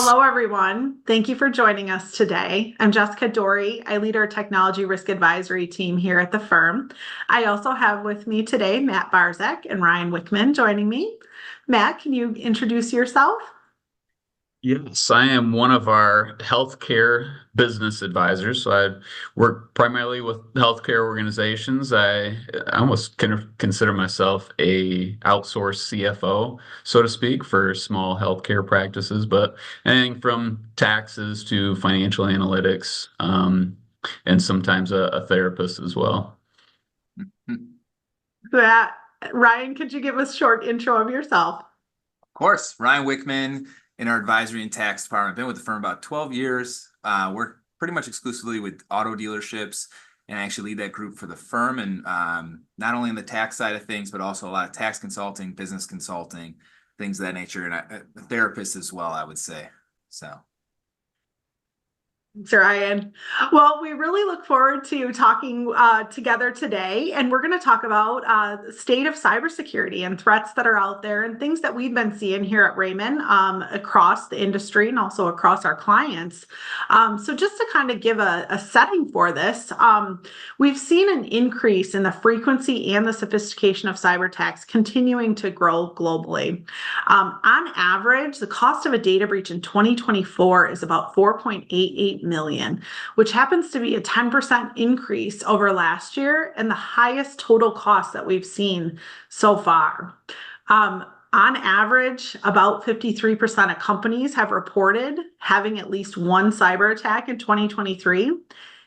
Hello, everyone. Thank you for joining us today. I'm Jessica Dory. I lead our technology risk advisory team here at the firm. I also have with me today Matt Barzak and Ryan Wickman joining me. Matt, can you introduce yourself? Yes, I am one of our healthcare business advisors. So I work primarily with healthcare organizations. I almost consider myself a outsourced CFO, so to speak, for small healthcare practices, but anything from taxes to financial analytics, and sometimes a therapist as well. Of Matt, Ryan, could you give us a short intro of yourself? course, Ryan Wickman in our advisory and tax department. I've been with the firm about 12 years. Work pretty much exclusively with auto dealerships, and I actually lead that group for the firm. And not only on the tax side of things, but also a lot of tax consulting, business consulting, things of that nature, and a therapist as well, I would say. So. Thanks, Ryan. Well, we really look forward to talking together today, and we're going to talk about the state of cybersecurity and threats that are out there and things that we've been seeing here at Raymond across the industry and also across our clients. So just to kind of give a setting for this, we've seen an increase in the frequency and the sophistication of cyber attacks continuing to grow globally. On average, the cost of a data breach in 2024 is about 4.88 million, which happens to be a 10% increase over last year and the highest total cost that we've seen so far. On average, about 53% of companies have reported having at least one cyber attack in 2023.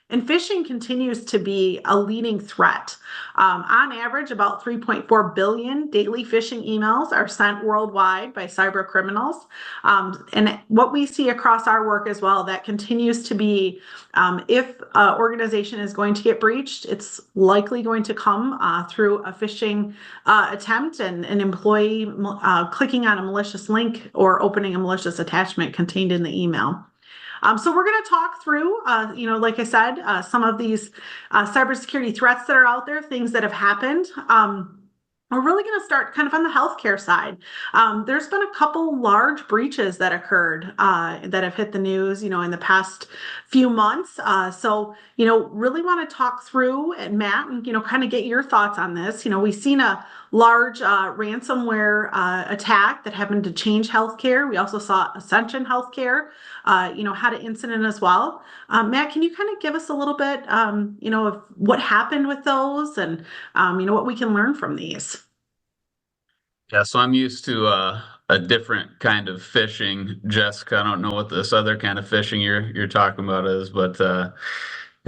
And phishing continues to be a leading threat. On average, about 3.4 billion daily phishing emails are sent worldwide by cyber criminals. And what we see across our work as well, that continues to be if an organization is going to get breached, it's likely going to come through a phishing attempt and an employee clicking on a malicious link or opening a malicious attachment contained in the email. So we're going to talk through, like I said, some of these cybersecurity threats that are out there, things that have happened. We're really going to start kind of on the healthcare side. There's been a couple large breaches that occurred that have hit the news, in the past few months. So, really want to talk through, and Matt, and, kind of get your thoughts on this. We've seen a large ransomware attack that happened to Change Healthcare. We also saw Ascension Healthcare, had an incident as well. Matt, can you kind of give us a little bit, of what happened with those and, what we can learn from these? Yeah, so I'm used to a different kind of fishing, Jessica. I don't know what this other kind of fishing you're talking about is, but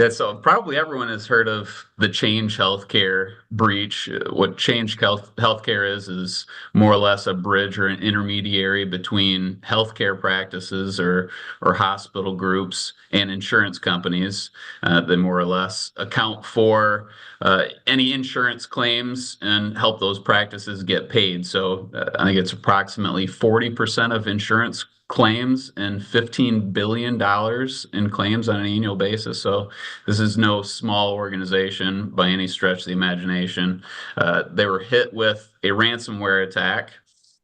yeah, so probably everyone has heard of the Change Healthcare breach. What Healthcare is more or less a bridge or an intermediary between healthcare practices or hospital groups and insurance companies. They more or less account for any insurance claims and help those practices get paid. So I think it's approximately 40% of insurance claims and $15 billion in claims on an annual basis. So this is no small organization by any stretch of the imagination. They were hit with a ransomware attack.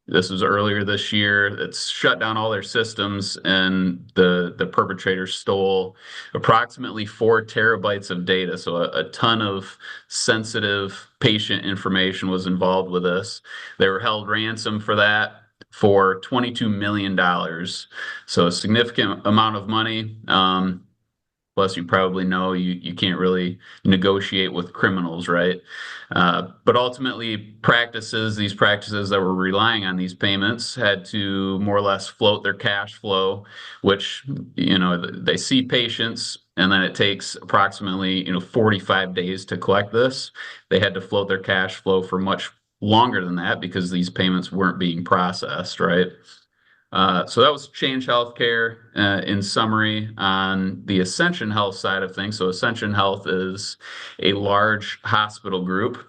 This was earlier this year. It's shut down all their systems, and the perpetrator stole approximately 4 terabytes of data. So a ton of sensitive patient information was involved with this. They were held ransom for that for $22 million. So a significant amount of money. Plus, you probably know you can't really negotiate with criminals, right? But ultimately, these practices that were relying on these payments had to more or less float their cash flow, which, they see patients and then it takes approximately, 45 days to collect this. They had to float their cash flow for much longer than that because these payments weren't being processed, right? So that was Change Healthcare in summary on the Ascension Health side of things. So Ascension Health is a large hospital group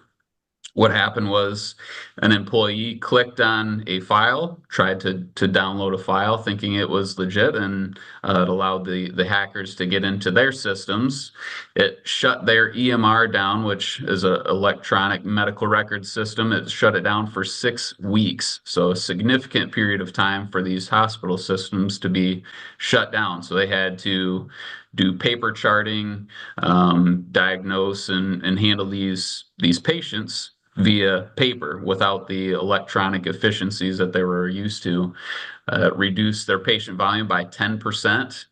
what happened was an employee clicked on a file, tried to download a file thinking it was legit, and it allowed the hackers to get into their systems. It shut their EMR down, which is an electronic medical record system. It shut it down for 6 weeks. So a significant period of time for these hospital systems to be shut down. So they had to do paper charting, diagnose and handle these patients via paper without the electronic efficiencies that they were used to. Reduce their patient volume by 10%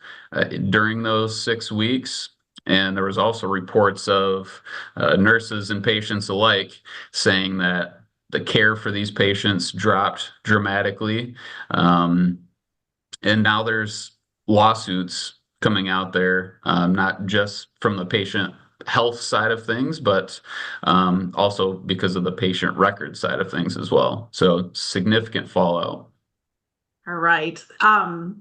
during those 6 weeks. And there was also reports of nurses and patients alike saying that the care for these patients dropped dramatically. And now there's lawsuits coming out there, not just from the patient health side of things, but also because of the patient record side of things as well. So significant fallout. All right.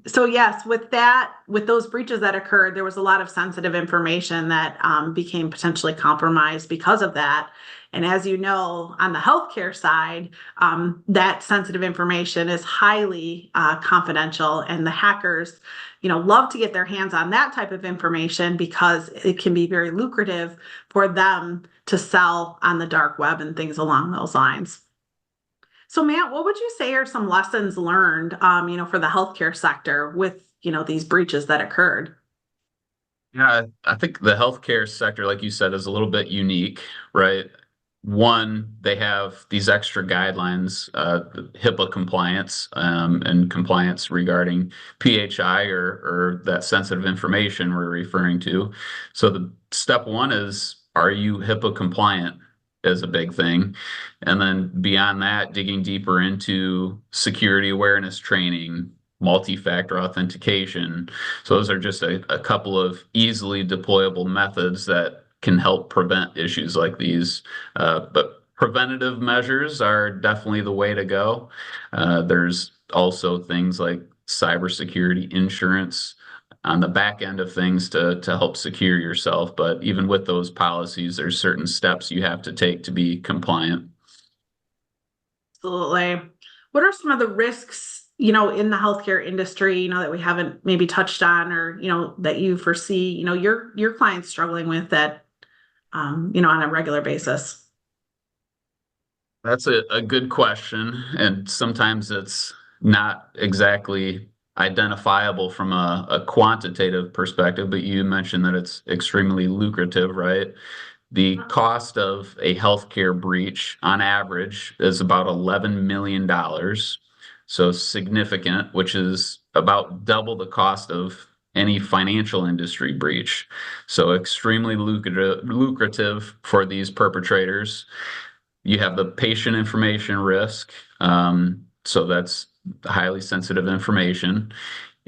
So yes, with those breaches that occurred, there was a lot of sensitive information that became potentially compromised because of that. And as you know, on the healthcare side, that sensitive information is highly confidential, and the hackers, love to get their hands on that type of information because it can be very lucrative for them to sell on the dark web and things along those lines. So Matt, what would you say are some lessons learned, for the healthcare sector with, these breaches that occurred? Yeah, I think the healthcare sector, like you said, is a little bit unique, right? One, they have these extra guidelines, HIPAA compliance, and compliance regarding PHI or that sensitive information we're referring to. So the step one is, are you HIPAA compliant? Is a big thing. And then beyond that, digging deeper into security awareness training, multi-factor authentication. So those are just a couple of easily deployable methods that can help prevent issues like these. But preventative measures are definitely the way to go. There's also things like cybersecurity insurance on the back end of things to help secure yourself. But even with those policies, there's certain steps you have to take to be compliant. Absolutely. What are some of the risks, in the healthcare industry, that we haven't maybe touched on, or, that you foresee, your clients struggling with that, on a regular basis? That's a good question. And sometimes it's not exactly identifiable from a quantitative perspective, but you mentioned that it's extremely lucrative, right? The cost of a healthcare breach on average is about $11 million. So significant, which is about double the cost of any financial industry breach. So extremely lucrative for these perpetrators. You have the patient information risk. So that's highly sensitive information.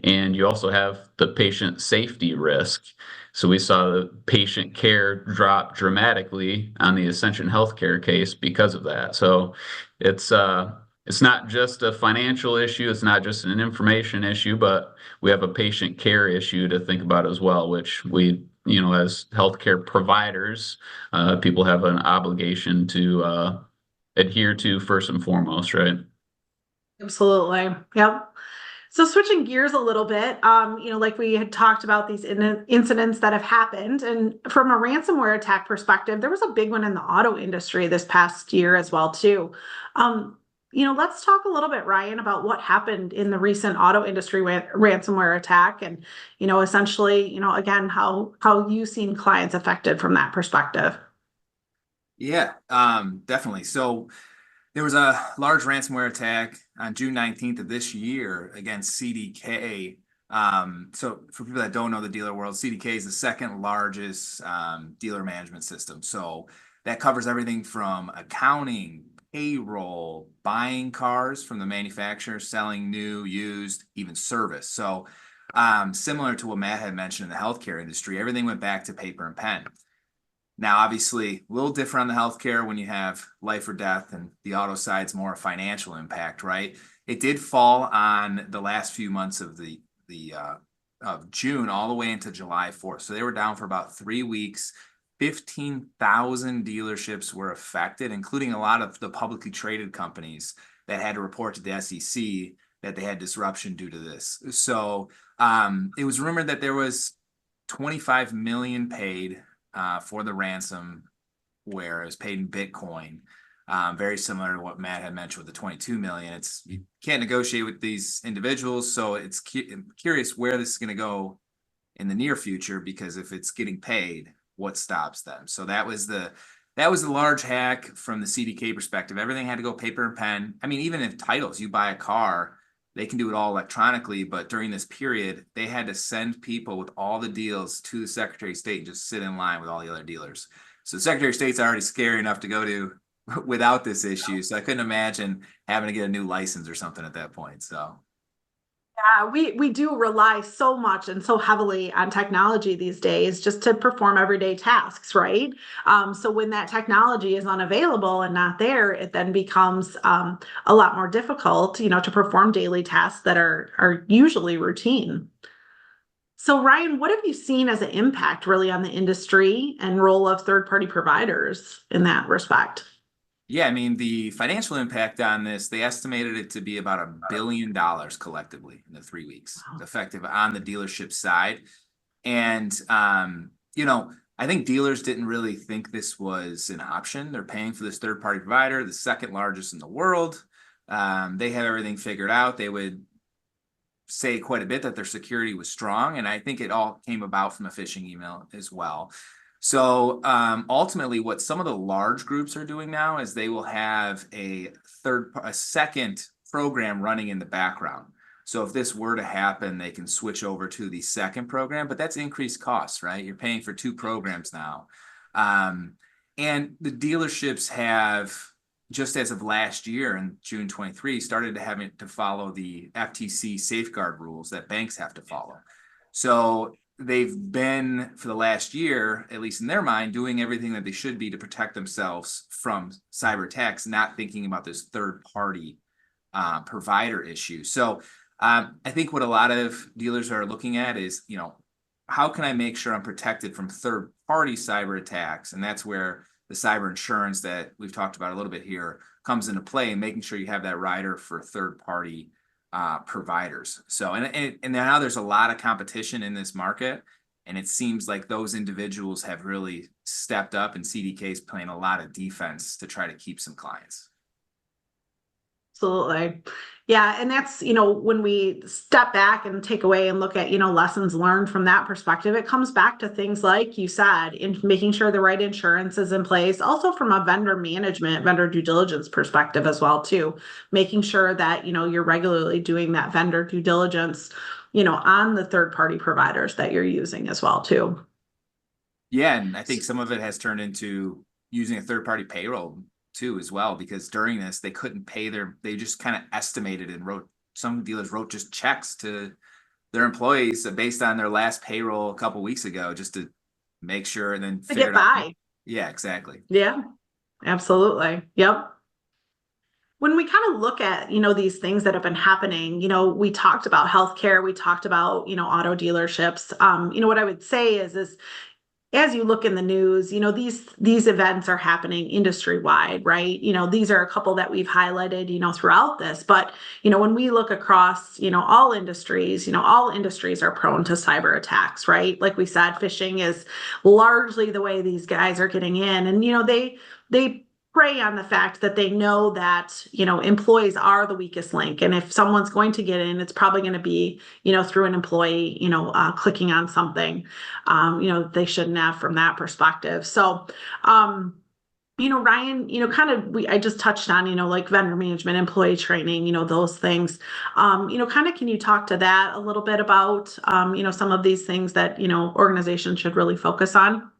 And you also have the patient safety risk. So we saw the patient care drop dramatically on the Ascension Healthcare case because of that. So it's not just a financial issue, it's not just an information issue, but we have a patient care issue to think about as well, which we, as healthcare providers, people have an obligation to adhere to first and foremost, right? Absolutely. Yep. So switching gears a little bit, like we had talked about these incidents that have happened, and from a ransomware attack perspective, there was a big one in the auto industry this past year as well too. Let's talk a little bit, Ryan, about what happened in the recent auto industry ransomware attack, and essentially, again, how you've seen clients affected from that perspective. Yeah, definitely. So there was a large ransomware attack on June 19th of this year against CDK. So for people that don't know the dealer world, CDK is the second largest dealer management system. So that covers everything from accounting, payroll, buying cars from the manufacturer, selling new, used, even service. So similar to what Matt had mentioned in the healthcare industry, everything went back to paper and pen. Now, obviously, a little different on the healthcare when you have life or death, and the auto side's more a financial impact, right? It did fall on the last few months of of June all the way into July 4th. So they were down for about 3 weeks. 15,000 dealerships were affected, including a lot of the publicly traded companies that had to report to the SEC that they had disruption due to this. So it was rumored that there was 25 million paid for the ransom, where it was paid in Bitcoin. Very similar to what Matt had mentioned with the 22 million. It's, you can't negotiate with these individuals, so it's curious where this is going to go in the near future, because if it's getting paid, what stops them? So that was the large hack from the CDK perspective. Everything had to go paper and pen. I mean, even if titles, you buy a car, they can do it all electronically, but during this period, they had to send people with all the deals to the Secretary of State and just sit in line with all the other dealers. So the Secretary of State's already scary enough to go to without this issue. So I couldn't imagine having to get a new license or something at that point. So Yeah, we do rely so much and so heavily on technology these days just to perform everyday tasks, right? So when that technology is unavailable and not there, it then becomes a lot more difficult, to perform daily tasks that are usually routine. So Ryan, what have you seen as an impact really on the industry and role of third-party providers in that respect? yeah, I mean, the financial impact on this, they estimated it to be about $1 billion collectively in the 3 weeks, Wow. effective on the dealership side. And, I think dealers didn't really think this was an option. They're paying for this third party provider, the second largest in the world. They have everything figured out. They would say quite a bit that their security was strong. And I think it all came about from a phishing email as well. So ultimately, what some of the large groups are doing now is they will have a second program running in the background. So if this were to happen, they can switch over to the second program, but that's increased costs, right? You're paying for two programs now. And the dealerships have, just as of last year in June 23, started to having to follow the FTC safeguard rules that banks have to follow. So they've been, for the last year, at least in their mind, doing everything that they should be to protect themselves from cyber attacks, not thinking about this third party provider issue. So I think what a lot of dealers are looking at is, how can I make sure I'm protected from third party cyber attacks? And that's where the cyber insurance that we've talked about a little bit here comes into play, and making sure you have that rider for third party providers. So, and now there's a lot of competition in this market, and it seems like those individuals have really stepped up, and CDK is playing a lot of defense to try to keep some clients. Absolutely. Yeah. And that's, when we step back and take away and look at, lessons learned from that perspective, it comes back to things like you said, in making sure the right insurance is in place, also from a vendor management, vendor due diligence perspective as well, too, making sure that, you're regularly doing that vendor due diligence, on the third party providers that you're using as well, too. Yeah. And I think some of it has turned into using a third party payroll too, as well, because during this, they couldn't pay they just kind of estimated and some dealers wrote just checks to their employees based on their last payroll a couple weeks ago, just to make sure, and then To get figured out. by. Yeah, exactly. Yeah, absolutely. Yep. When we kind of look at, these things that have been happening, we talked about healthcare, we talked about, auto dealerships. What I would say is as you look in the news, these events are happening industry wide, right? These are a couple that we've highlighted, throughout this. But, when we look across, all industries are prone to cyber attacks, right? Like we said, phishing is largely the way these guys are getting in. And, they prey on the fact that they know that, employees are the weakest link. And if someone's going to get in, it's probably going to be, through an employee, clicking on something, they shouldn't have from that perspective. So, Ryan, I just touched on, like vendor management, employee training, those things. Can you talk to that a little bit about, some of these things that, organizations should really focus on?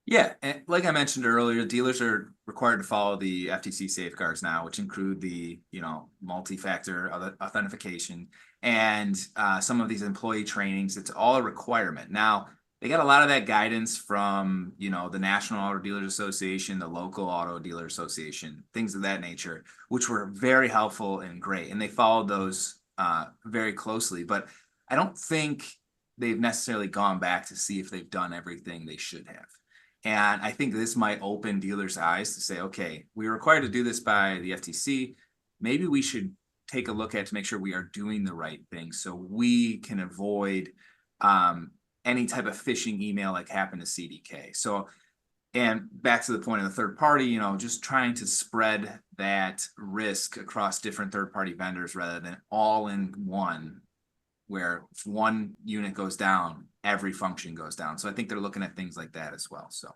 Yeah, and like I mentioned earlier, dealers are required to follow the FTC safeguards now, which include the multi-factor authentication and some of these employee trainings. It's all a requirement. Now, they got a lot of that guidance from the National Auto Dealers Association, the local Auto Dealer Association, things of that nature, which were very helpful and great, and they followed those very closely. But I don't think they've necessarily gone back to see if they've done everything they should have. And I think this might open dealers' eyes to say, okay, we're required to do this by the FTC. Maybe we should take a look at to make sure we are doing the right thing so we can avoid any type of phishing email like happened to CDK. So, and back to the point of the third party, you know, just trying to spread that risk across different third party vendors rather than all in one, where if one unit goes down, every function goes down. So I think they're looking at things like that as well. So.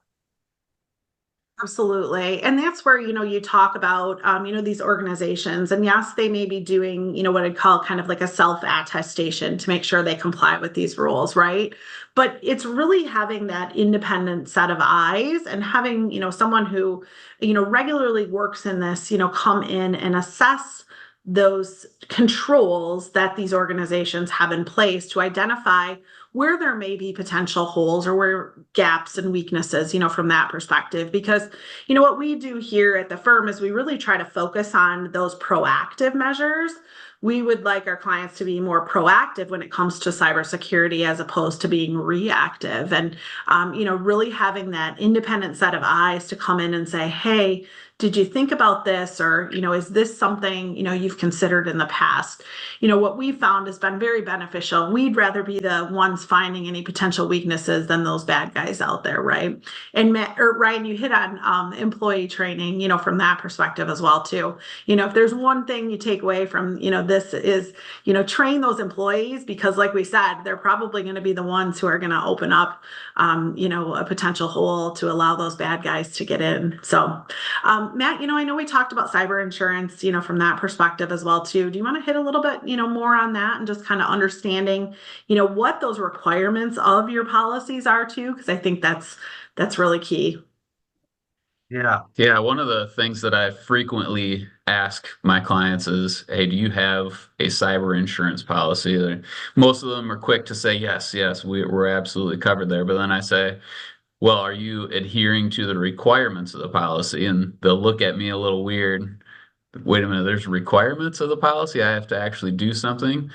Absolutely. And that's where, you talk about, these organizations, and yes, they may be doing, what I'd call kind of like a self-attestation to make sure they comply with these rules, right? But it's really having that independent set of eyes and having, someone who, regularly works in this, come in and assess those controls that these organizations have in place to identify where there may be potential holes or where gaps and weaknesses, from that perspective. Because, what we do here at the firm is we really try to focus on those proactive measures. We would like our clients to be more proactive when it comes to cybersecurity as opposed to being reactive. And, really having that independent set of eyes to come in and say, hey, did you think about this? Or, is this something, you've considered in the past? What we found has been very beneficial. We'd rather be the ones finding any potential weaknesses than those bad guys out there, right? And Matt, or Ryan, you hit on employee training, from that perspective as well, too. If there's one thing you take away from, this is, train those employees, because like we said, they're probably going to be the ones who are going to open up, a potential hole to allow those bad guys to get in. So, Matt, I know we talked about cyber insurance, from that perspective as well, too. Do you want to hit a little bit, more on that and just kind of understanding, what those requirements of your policies are too? Because I think that's really key. Yeah. Yeah. One of the things that I frequently ask my clients is, hey, do you have a cyber insurance policy? Most of them are quick to say, yes, we're absolutely covered there. But then I say, well, are you adhering to the requirements of the policy? And they'll look at me a little weird. Wait a minute, there's requirements of the policy. I have to actually do something.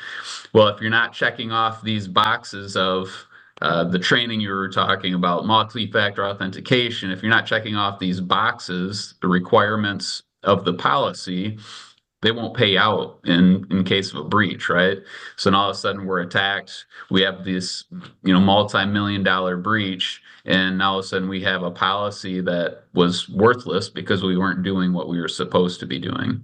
Well, if you're not checking off these boxes of the training you were talking about, multi-factor authentication, if you're not checking off these boxes, the requirements of the policy, they won't pay out in case of a breach, right? So now all of a sudden we're attacked. We have this, multi-million-dollar breach, and now all of a sudden we have a policy that was worthless because we weren't doing what we were supposed to be doing.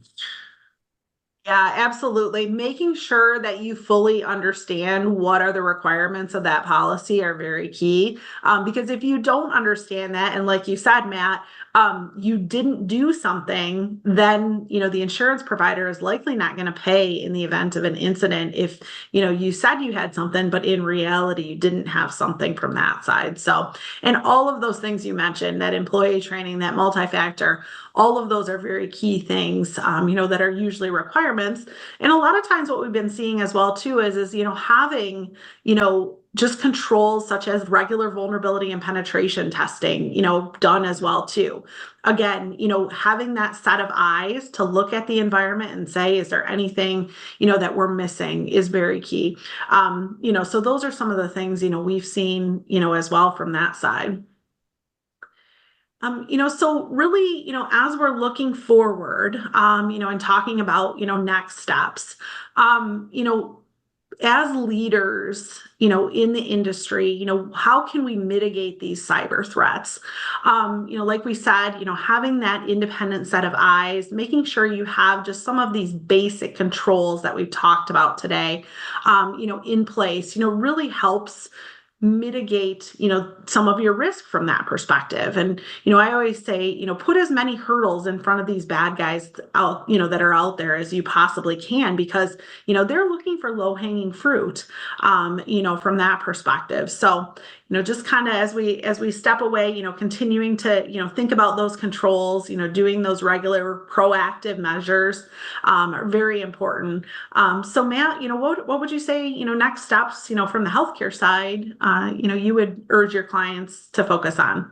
Yeah, absolutely. Making sure that you fully understand what are the requirements of that policy are very key. Because if you don't understand that, and like you said, Matt, you didn't do something, then, the insurance provider is likely not going to pay in the event of an incident if, you said you had something, but in reality, you didn't have something from that side. So, and all of those things you mentioned, that employee training, that multi-factor, all of those are very key things, that are usually requirements. And a lot of times what we've been seeing as well too is, having, just controls such as regular vulnerability and penetration testing, done as well too. Again, having that set of eyes to look at the environment and say, is there anything, that we're missing is very key. So those are some of the things, we've seen, as well from that side. So really, as we're looking forward, and talking about, next steps, as leaders, in the industry, how can we mitigate these cyber threats? Like we said, having that independent set of eyes, making sure you have just some of these basic controls that we've talked about today, in place, really helps mitigate, some of your risk from that perspective. And, I always say, put as many hurdles in front of these bad guys out, that are out there as you possibly can, because, they're looking for low-hanging fruit, from that perspective. So, just kind of as we step away, continuing to, think about those controls, doing those regular proactive measures, are very important. So Matt, what would you say, next steps, from the healthcare side, you would urge your clients to focus on?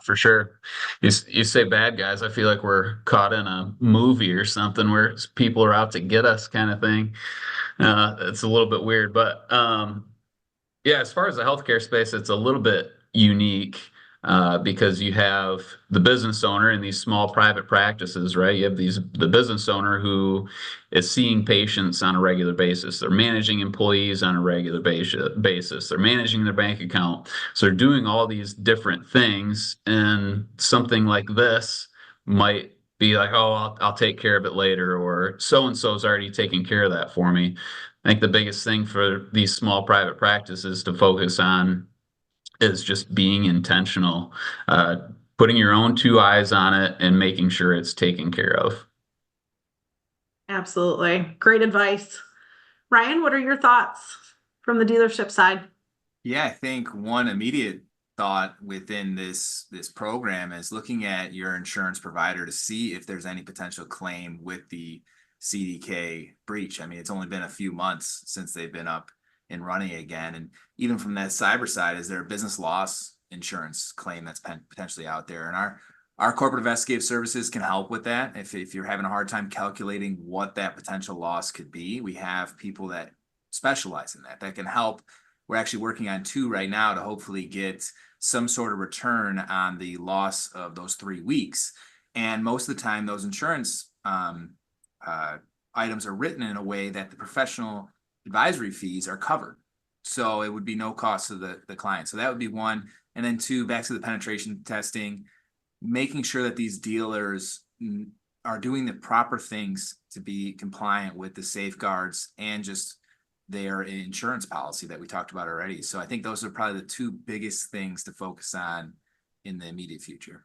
For sure. You say bad guys, I feel like we're caught in a movie or something where people are out to get us kind of thing. It's a little bit weird, but yeah, as far as the healthcare space, it's a little bit unique because you have the business owner in these small private practices, right? You have the business owner who is seeing patients on a regular basis. They're managing employees on a regular basis. They're managing their bank account. So they're doing all these different things, and something like this might be like, oh, I'll take care of it later, or so and so's already taking care of that for me. I think the biggest thing for these small private practices to focus on is just being intentional, uh, putting your own two eyes on it and making sure it's taken care of. Absolutely. Great advice. Ryan, what are your thoughts from the dealership side? Yeah, I think one immediate thought within this program is looking at your insurance provider to see if there's any potential claim with the CDK breach. I mean, it's only been a few months since they've been up and running again. And even from that cyber side, is there a business loss insurance claim that's potentially out there? And our corporate investigative services can help with that. If you're having a hard time calculating what that potential loss could be, we have people that specialize in that can help. We're actually working on 2 right now to hopefully get some sort of return on the loss of those 3 weeks. And most of the time, those insurance items are written in a way that the professional advisory fees are covered. So it would be no cost to the client. So that would be one. And then 2, back to the penetration testing, making sure that these dealers are doing the proper things to be compliant with the safeguards and just their insurance policy that we talked about already. So I think those are probably the 2 biggest things to focus on in the immediate future.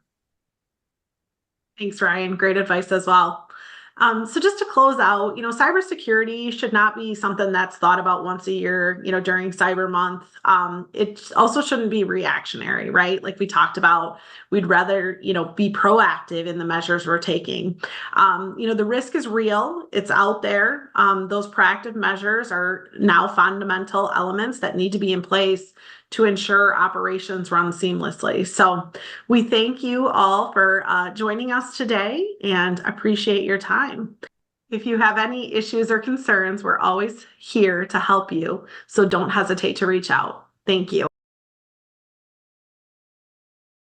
Thanks, Ryan. Great advice as well. So just to close out, cybersecurity should not be something that's thought about once a year, during Cyber Month. It also shouldn't be reactionary, right? Like we talked about, we'd rather, be proactive in the measures we're taking. The risk is real. It's out there. Those proactive measures are now fundamental elements that need to be in place to ensure operations run seamlessly. So we thank you all for joining us today and appreciate your time. If you have any issues or concerns, we're always here to help you. So don't hesitate to reach out. Thank you.